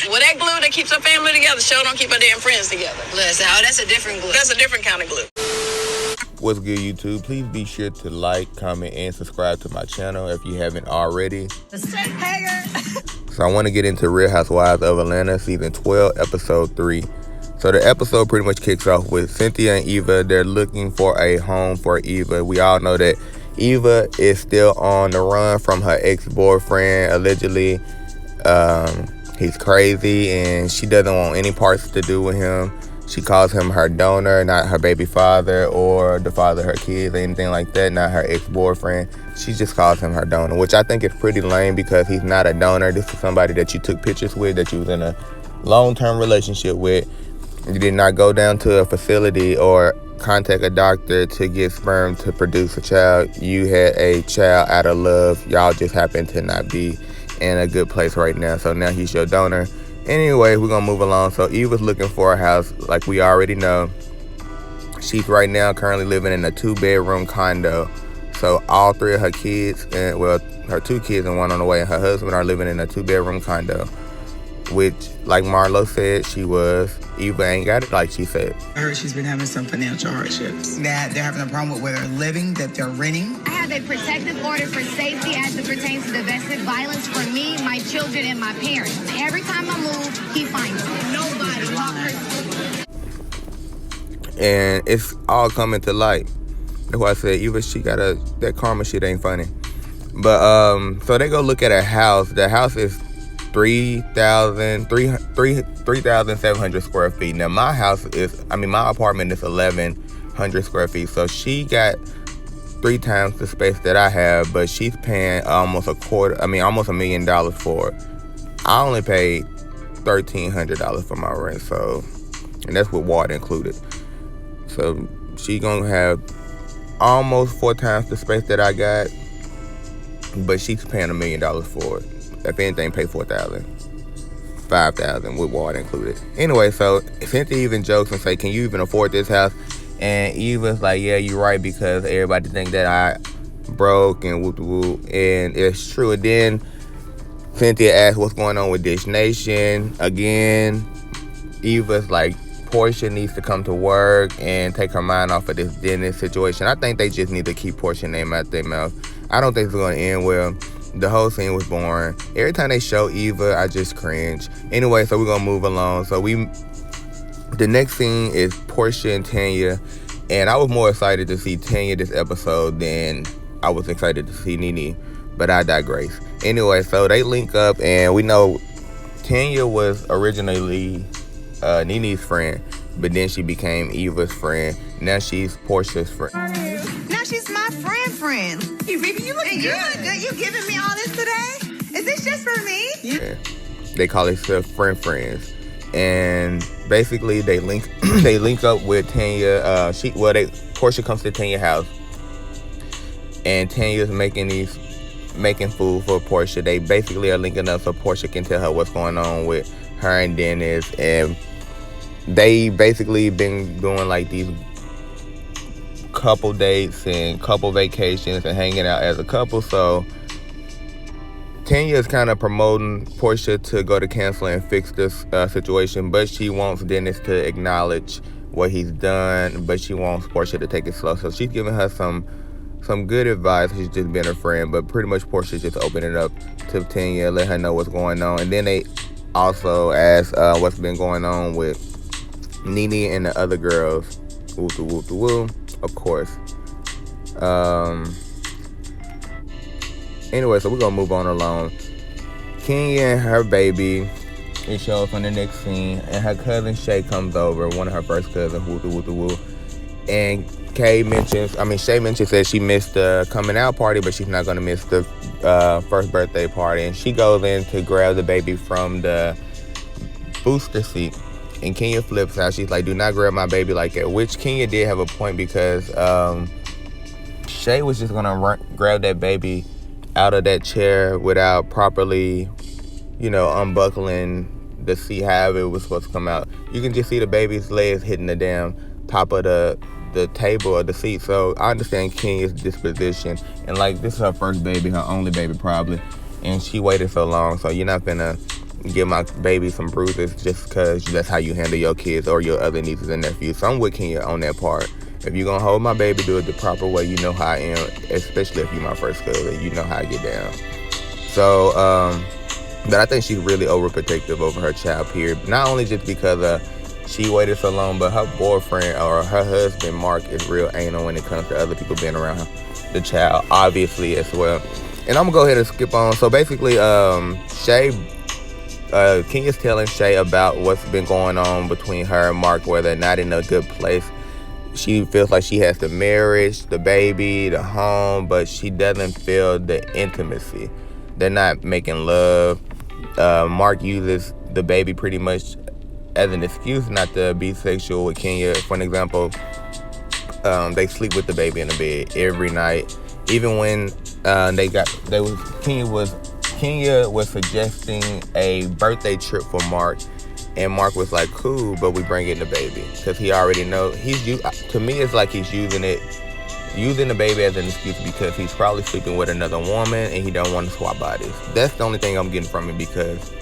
Well, that glue that keeps her family together sure don't keep her damn friends together. Listen, oh, that's a different glue. That's a different kind of glue. What's good, YouTube? Please be sure to like, comment, and subscribe to my channel if you haven't already. So I want to get into Real Housewives of Atlanta season 12, episode 3. So the episode pretty much kicks off with Cynthia and Eva. They're looking for a home for Eva. We all know that Eva is still on the run from her ex-boyfriend, allegedly. He's crazy and she doesn't want any parts to do with him. She calls him her donor, not her baby father or the father of her kids or anything like that, not her ex-boyfriend. She just calls him her donor, which I think is pretty lame because he's not a donor. This is somebody that you took pictures with, that you was in a long-term relationship with. You did not go down to a facility or contact a doctor to get sperm to produce a child. You had a child out of love. Y'all just happen to not be in a good place right now. So now he's your donor. Anyway, we're going to move along. So Eva's looking for a house like we already know. She's right now currently living in a 2-bedroom condo. So all 3 of her kids, and well, her 2 kids and 1 on the way, and her husband are living in a 2-bedroom condo. Which, like Marlo said, Eva ain't got it like she said. I heard she's been having some financial hardships. That they're having a problem with where they're living, that they're renting. I have a protective order for safety as it pertains to domestic violence for me, my children, and my parents. Every time I move, he finds me. Nobody. And it's all coming to light. That's why I said Eva, that karma shit ain't funny. But so they go look at a house. The house is 3,700 square feet. Now my apartment is 1,100 square feet. So she got 3 times the space that I have, but she's paying almost $1 million for it. I only paid $1,300 for my rent, and that's with water included. So she gonna have almost 4 times the space that I got, but she's paying $1 million for it. If anything, pay $4,000, $5,000 with water included. Anyway, so Cynthia even jokes and say, "Can you even afford this house?" And Eva's like, "Yeah, you're right, because everybody think that I broke and whoop whoop," and it's true. And then Cynthia asks what's going on with dishnation. Again, Eva's like, Porsha needs to come to work and take her mind off of this dentist situation. I think they just need to keep Porsha's name out their mouth. I don't think it's going to end well. The whole scene was boring. Every time they show Eva, I just cringe. Anyway, so we're going to move along. So the next scene is Porsha and Tanya. And I was more excited to see Tanya this episode than I was excited to see Nene. But I digress. Anyway, so they link up, and we know Tanya was originally Nene's friend, but then she became Eva's friend. Now she's Porsha's friend. Now she's my friend. Hey, baby, you look good. You look good. You giving me all this today? Is this just for me? Yeah. They call themselves friends. And basically they link up with Tanya. Porsha comes to Tanya's house, and Tanya's making food for Porsha. They basically are linking up so Porsha can tell her what's going on with her and Dennis. And they basically been doing like these couple dates and couple vacations and hanging out as a couple. So Tanya is kind of promoting Porsha to go to counseling and fix this situation, but she wants Dennis to acknowledge what he's done, but she wants Porsha to take it slow. So she's giving her some good advice. She's just been her friend, but pretty much Porsha's just opening up to Tanya, let her know what's going on. And then they also ask what's been going on with Nene and the other girls. Woo, of course. Anyway, so we're gonna move on along. Kandi and her baby, it shows on the next scene, and her cousin Shay comes over, one of her first cousins, woo. And Shay mentions that she missed the coming out party, but she's not gonna miss the first birthday party. And she goes in to grab the baby from the booster seat, and Kenya flips out. She's like, "Do not grab my baby like that," which Kenya did have a point, because Shay was just gonna grab that baby out of that chair without properly, unbuckling the seat, however it was supposed to come out. You can just see the baby's legs hitting the damn top of the table or the seat. So I understand Kenya's disposition, and like, this is her first baby, her only baby probably, and she waited so long, so you're not gonna give my baby some bruises just because that's how you handle your kids or your other nieces and nephews. So I'm with Kenya on that part. If you're going to hold my baby, do it the proper way. You know how I am, especially if you're my first cousin. You know how I get down. So, but I think she's really overprotective over her child, period. Not only just because she waited so long, but her boyfriend or her husband, Marc, is real anal when it comes to other people being around the child, obviously, as well. And I'm going to go ahead and skip on. So, basically, Kenya's telling Shay about what's been going on between her and Marc, where they're not in a good place. She feels like she has the marriage, the baby, the home, but she doesn't feel the intimacy. They're not making love. Marc uses the baby pretty much as an excuse not to be sexual with Kenya. For an example, they sleep with the baby in the bed every night. Even when Kenya was suggesting a birthday trip for Marc. And Marc was like, cool, but we bring in the baby. Because he already knows. To me, it's like he's using the baby as an excuse because he's probably sleeping with another woman and he don't want to swap bodies. That's the only thing I'm getting from him because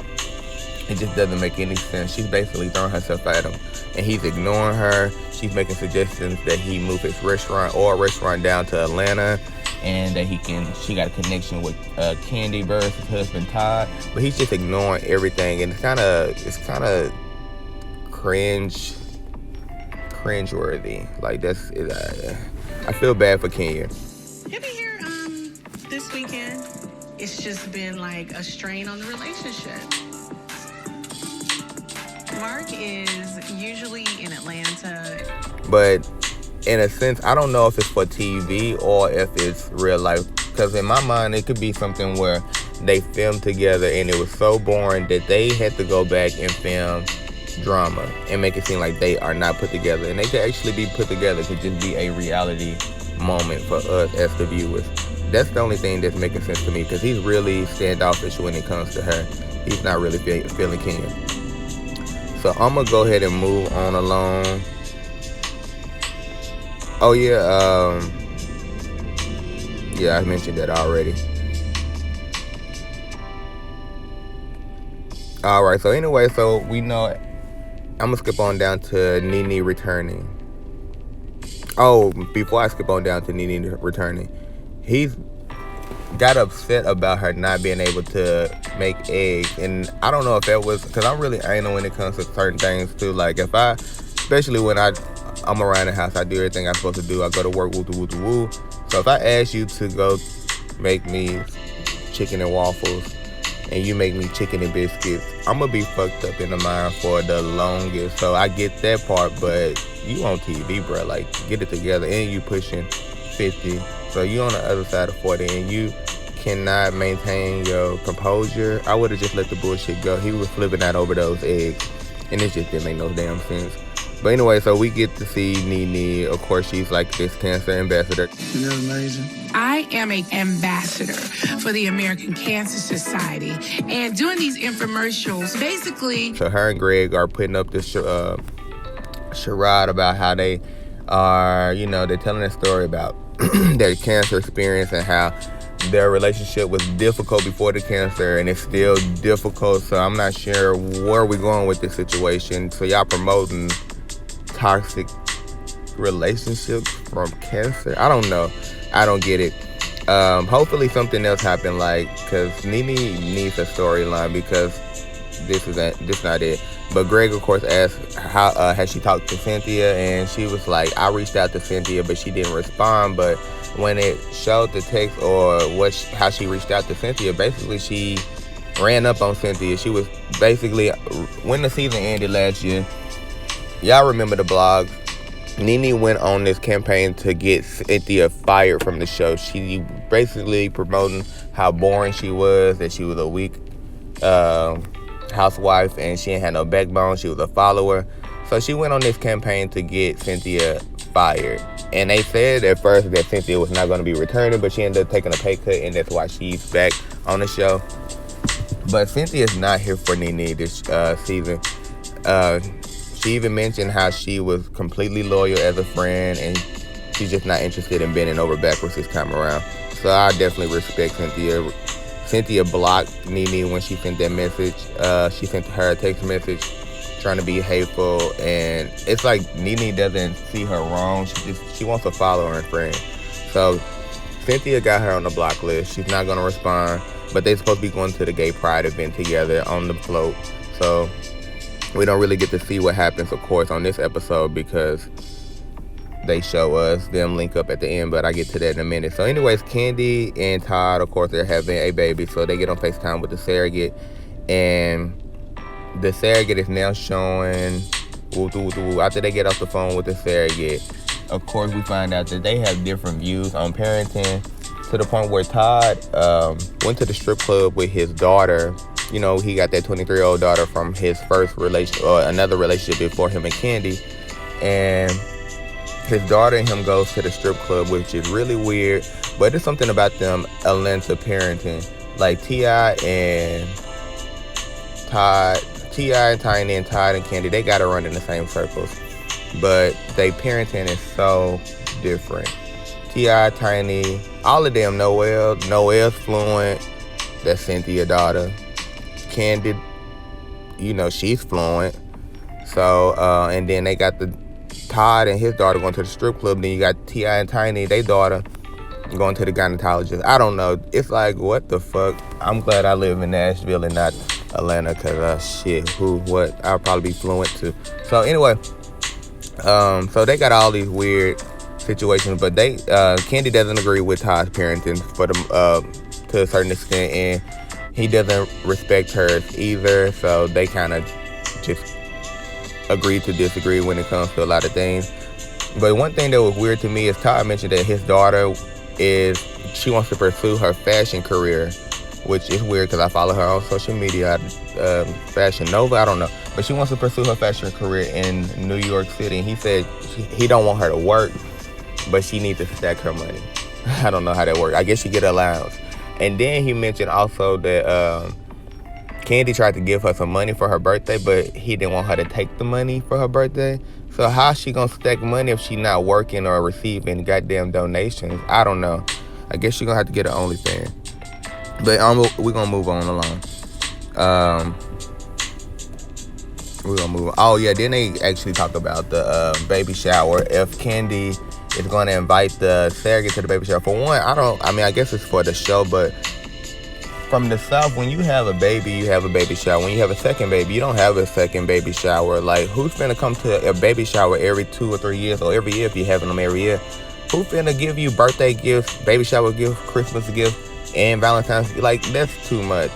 it just doesn't make any sense. She's basically throwing herself at him. And he's ignoring her. She's making suggestions that he move his restaurant down to Atlanta. And that she got a connection with Kandi versus husband Todd, but he's just ignoring everything, and it's kind of cringeworthy. Like that's it. I feel bad for Kenya. You'll be here this weekend. It's just been like a strain on the relationship. Marc is usually in Atlanta, but in a sense, I don't know if it's for TV or if it's real life. Because in my mind, it could be something where they filmed together and it was so boring that they had to go back and film drama and make it seem like they are not put together. And they could actually be put together. It could just be a reality moment for us as the viewers. That's the only thing that's making sense to me because he's really standoffish when it comes to her. He's not really feeling Kenya. So I'm going to go ahead and move on along. Oh, yeah, I mentioned that already. All right, so anyway, we know, I'm going to skip on down to Nene returning. Oh, before I skip on down to Nene returning, he's got upset about her not being able to make eggs. And I don't know if that was, because I'm really anal when it comes to certain things, too. Like, especially when I'm around the house, I do everything I'm supposed to do. I go to work, woo. So if I ask you to go make me chicken and waffles and you make me chicken and biscuits, I'm going to be fucked up in the mind for the longest. So I get that part, but you on TV, bro. Like, get it together. And you pushing 50. So you on the other side of 40 and you cannot maintain your composure. I would have just let the bullshit go. He was flipping out over those eggs. And it just didn't make no damn sense. But anyway, so we get to see Nene. Of course, she's like this cancer ambassador. Isn't that amazing? I am an ambassador for the American Cancer Society. And doing these infomercials, basically... So her and Gregg are putting up this charade about how they are, they're telling a story about their cancer experience and how their relationship was difficult before the cancer and it's still difficult. So I'm not sure where we're going with this situation. So y'all promoting toxic relationships from cancer? I don't know. I don't get it. Hopefully something else happened, because Nene needs a storyline because this not it. But Gregg, of course, asked how has she talked to Cynthia, and she was like, I reached out to Cynthia, but she didn't respond. But when it showed the text or how she reached out to Cynthia, basically she ran up on Cynthia. She was basically, when the season ended last year, y'all remember the blog, Nene went on this campaign to get Cynthia fired from the show. She basically promoting how boring she was, that she was a weak housewife and she ain't had no backbone. She was a follower. So she went on this campaign to get Cynthia fired. And they said at first that Cynthia was not going to be returning, but she ended up taking a pay cut, and that's why she's back on the show. But Cynthia's not here for Nene this season. She even mentioned how she was completely loyal as a friend, and she's just not interested in bending over backwards this time around. So I definitely respect Cynthia blocked Nene when she sent that message. She sent her a text message trying to be hateful, and it's like Nene doesn't see her wrong. She wants to follow her friend. So Cynthia got her on the block list. She's not gonna respond, but they're supposed to be going to the gay pride event together on the float. So we don't really get to see what happens, of course, on this episode because they show us them link up at the end, but I get to that in a minute. So anyways, Kandi and Todd, of course, they're having a baby, so they get on FaceTime with the surrogate, and the surrogate is now showing, after they get off the phone with the surrogate, of course, we find out that they have different views on parenting, to the point where Todd went to the strip club with his daughter. You know, he got that 23-year-old daughter from his first relationship, or another relationship before him and Kandi, and his daughter and him goes to the strip club, which is really weird, but it's something about them Atlanta parenting. Like T.I. and Tanya and Todd and Kandi, they gotta run in the same circles, but they parenting is so different. T.I., Tiny, all of them, Noelle's fluent, that's Cynthia's daughter. Kandi, you know, she's fluent. So, and then they got the Todd and his daughter going to the strip club. Then you got T.I. and Tiny, their daughter, going to the gynecologist. I don't know. It's like, what the fuck? I'm glad I live in Nashville and not Atlanta, because I'll probably be fluent too. So anyway, so they got all these weird situations, but Kandi doesn't agree with Todd's parenting to a certain extent, and he doesn't respect hers either. So they kind of just agree to disagree when it comes to a lot of things. But one thing that was weird to me is Todd mentioned that his daughter she wants to pursue her fashion career, which is weird because I follow her on social media, Fashion Nova, I don't know, but she wants to pursue her fashion career in New York City. And he said he don't want her to work, but she needs to stack her money. I don't know how that works. I guess she get allowance. And then he mentioned also that Kandi tried to give her some money for her birthday, but he didn't want her to take the money for her birthday. So how's she gonna stack money if she not working or receiving goddamn donations? I don't know. I guess she gonna have to get an OnlyFans. But we're gonna move on along. We're gonna move on. Oh yeah, then they actually talk about the baby shower. If Kandi is gonna invite the surrogate to the baby shower. For one, I guess it's for the show, but from the South, when you have a baby, you have a baby shower. When you have a second baby, you don't have a second baby shower. Like, who's finna come to a baby shower every 2 or 3 years, or every year if you're having them every year? Who finna give you birthday gifts, baby shower gifts, Christmas gifts, and Valentine's? Like, that's too much.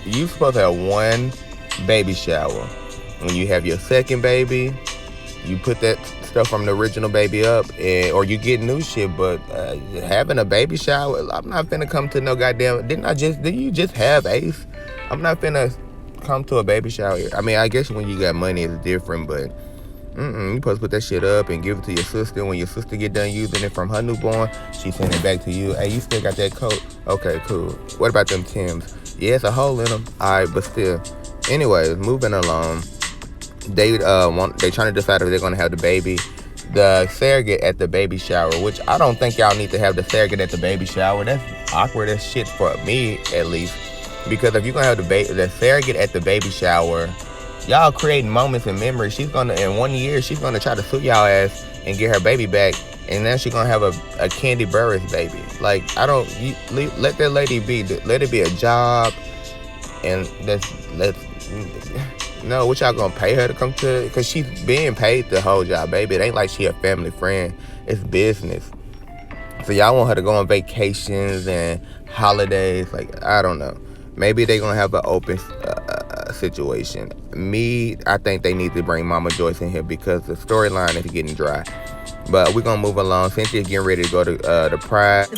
You supposed to have one baby shower. When you have your second baby, you put that stuff from the original baby up, or you get new shit. But having a baby shower, I'm not finna come to no goddamn. Did you just have Ace? I'm not finna come to a baby shower. I mean, I guess when you got money, it's different, but you supposed to put that shit up and give it to your sister. When your sister get done using it from her newborn, she send it back to you. Hey, you still got that coat? Okay, cool. What about them Timbs? Yeah, it's a hole in them. All right, but still. Anyways, moving along. They trying to decide if they're gonna have the baby, the surrogate at the baby shower, which I don't think y'all need to have the surrogate at the baby shower. That's awkward as shit for me, at least, because if you're gonna have the surrogate at the baby shower, y'all creating moments and memories. In 1 year, she's gonna try to sue y'all ass and get her baby back, and then she's gonna have a Kandi Burris baby. Like, let that lady be. Let it be a job, and no, what y'all gonna pay her to come to? Because she's being paid the whole job, baby. It ain't like she a family friend. It's business. So y'all want her to go on vacations and holidays. Like, I don't know. Maybe they gonna have an open situation. I think they need to bring Mama Joyce in here because the storyline is getting dry. But we're gonna move along. Cynthia's getting ready to go to the Pride.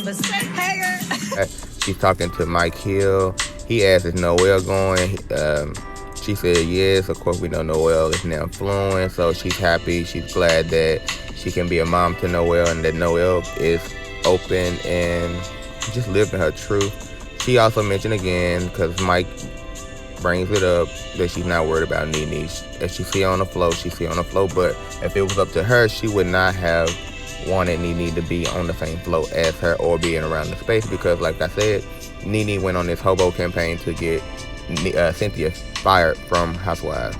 She's talking to Mike Hill. He asked, is Noelle going? She said yes. Of course, we know Noelle is now fluent, so she's happy. She's glad that she can be a mom to Noelle and that Noelle is open and just living her truth. She also mentioned again, because Mike brings it up, that she's not worried about Nene. If she see her on the floor, she see her on the floor. But if it was up to her, she would not have wanted Nene to be on the same float as her or being around the space because, like I said, Nene went on this hobo campaign to get Cynthia fired from Housewives.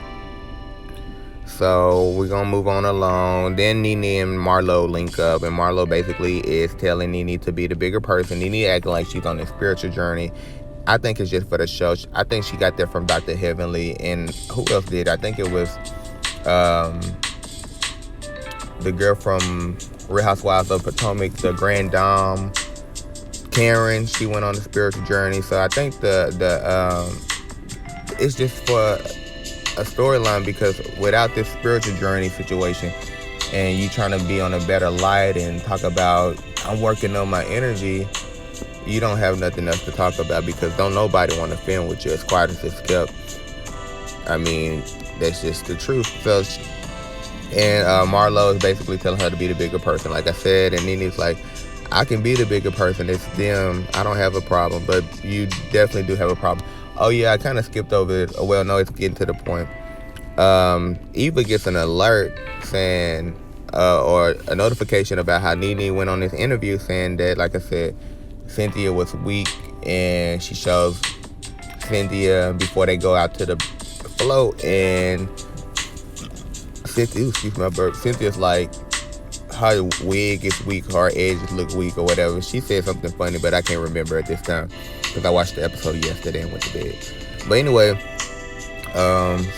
So we're gonna move on along. Then Nene and Marlo link up, and Marlo basically is telling Nene to be the bigger person. Nene acting like she's on a spiritual journey. I think it's just for the show. I think she got that from Dr. Heavenly, and who else did? I think it was the girl from Real Housewives of Potomac, the Grand Dame, Karen. She went on a spiritual journey. So I think it's just for a storyline, because without this spiritual journey situation and you trying to be on a better light and talk about I'm working on my energy, you don't have nothing else to talk about, because don't nobody want to film with you, as quiet as it's kept. I mean, that's just the truth. So, and Marlo is basically telling her to be the bigger person, like I said, and Nene's like, I can be the bigger person, it's them, I don't have a problem, but you definitely do have a problem. Oh yeah, I kind of skipped over it. Well, no, it's getting to the point. Eva gets an alert saying, or a notification about how Nene went on this interview saying that, like I said, Cynthia was weak, and she shows Cynthia before they go out to the float, and Cynthia, excuse my burp, Cynthia's like, her wig is weak, her edges look weak or whatever. She said something funny, but I can't remember at this time because I watched the episode yesterday and went to bed. But anyway,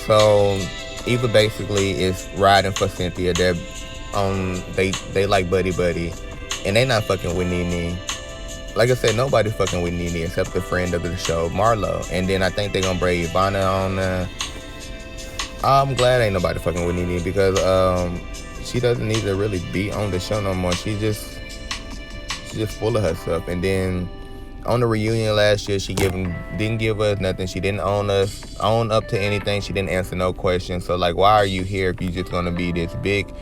so Eva basically is riding for Cynthia. They're they like buddy, and they not fucking with Nene. Like I said, nobody fucking with Nene except the friend of the show, Marlo. And then I think they're gonna bring Ivana on. I'm glad ain't nobody fucking with Nene, because she doesn't need to really be on the show no more. She's just full of herself. And then on the reunion last year, she didn't give us nothing. She didn't own up to anything. She didn't answer no questions. So like, why are you here if you just gonna be this big?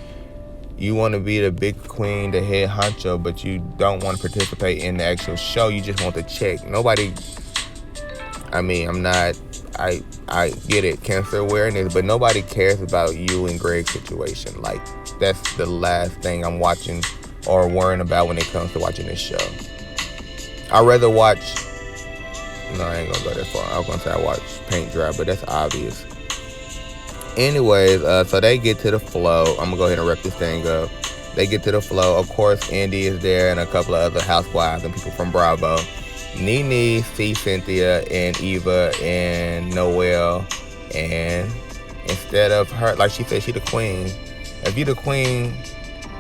You want to be the big queen, the head honcho, but you don't want to participate in the actual show. You just want to check. Nobody. I mean, I get it, cancer awareness, but nobody cares about you and Gregg's situation. Like, that's the last thing I'm watching or worrying about when it comes to watching this show. I'd rather watch, no, I ain't gonna go that far. I was gonna say I watch paint dry, but that's obvious. Anyways, so they get to the flow. I'm gonna go ahead and wrap this thing up. They get to the flow. Of course, Andy is there and a couple of other housewives and people from Bravo. Nene sees Cynthia and Eva and Noelle, and instead of her, like she said, she the queen. If you the queen,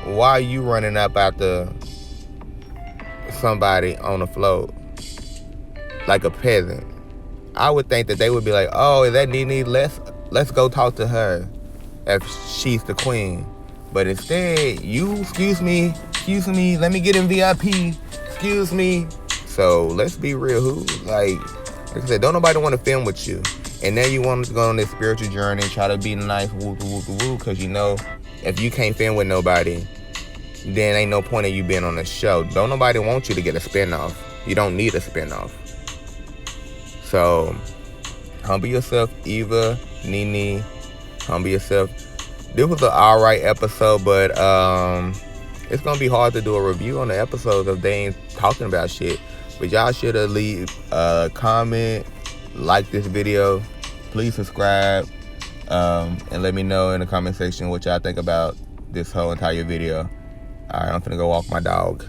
why are you running up after somebody on the float like a peasant? I would think that they would be like, oh, is that Nene? Let's go talk to her if she's the queen. But instead, excuse me, let me get in VIP, excuse me. So let's be real, like I said, don't nobody want to film with you. And now you want to go on this spiritual journey, try to be nice, woo, because you know, if you can't film with nobody, then ain't no point in you being on the show. Don't nobody want you to get a spinoff. You don't need a spinoff. So humble yourself, Eva, Nene, humble yourself. This was an alright episode, but it's gonna be hard to do a review on the episode if they ain't talking about shit. But y'all should have leave a comment, like this video, please subscribe, and let me know in the comment section what y'all think about this whole entire video. Alright, I'm finna go walk my dog.